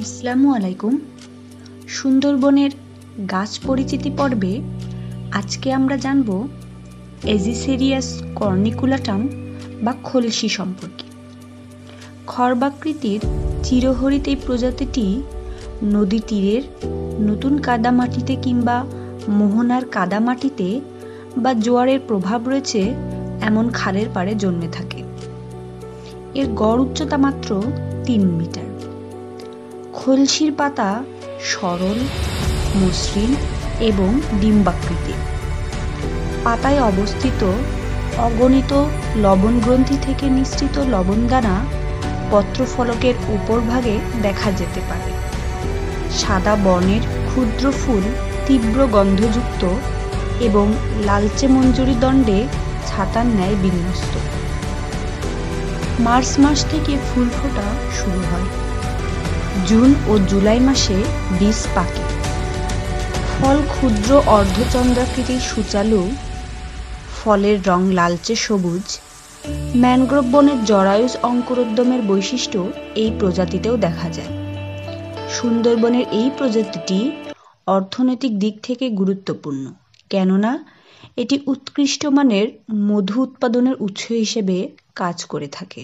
আসসালামু আলাইকুম। সুন্দরবনের গাছ পরিচিতি পর্বে আজকে আমরা জানব এজিসেরিয়াস কর্নিকুলাটাম বা খলসি সম্পর্কে। খড়বাকৃতির চিরহরিত এই প্রজাতিটি নদী তীরের নতুন কাদামাটিতে কিংবা মোহনার কাদামাটিতে বা জোয়ারের প্রভাব রয়েছে এমন খালের পাড়ে জন্মে থাকে। এর গড় উচ্চতা মাত্র 3 মিটার। খলসির পাতা সরল, মসৃণ এবং ডিম্বাকৃতির। পাতায় অবস্থিত অগণিত লবণ গ্রন্থি থেকে নিঃসৃত লবণদানা পত্রফলকের উপরভাগে দেখা যেতে পারে। সাদা বর্ণের ক্ষুদ্র ফুল তীব্র গন্ধযুক্ত এবং লালচে মঞ্জরি দণ্ডে ছাতার ন্যায় বিন্যস্ত। মার্চ মাস থেকে ফুল ফোটা শুরু হয়। জুন ও জুলাই মাসে বীজ পাকে। ফল ক্ষুদ্র অর্ধচন্দ্রাকৃতির সুচালু, ফলের রং লালচে সবুজ। ম্যানগ্রোভ বনের জরায়ুজ অঙ্কুরোদ্গমের বৈশিষ্ট্য এই প্রজাতিতেও দেখা যায়। সুন্দরবনের এই প্রজাতিটি অর্থনৈতিক দিক থেকে গুরুত্বপূর্ণ, কেননা এটি উৎকৃষ্ট মানের মধু উৎপাদনের উৎস হিসেবে কাজ করে থাকে।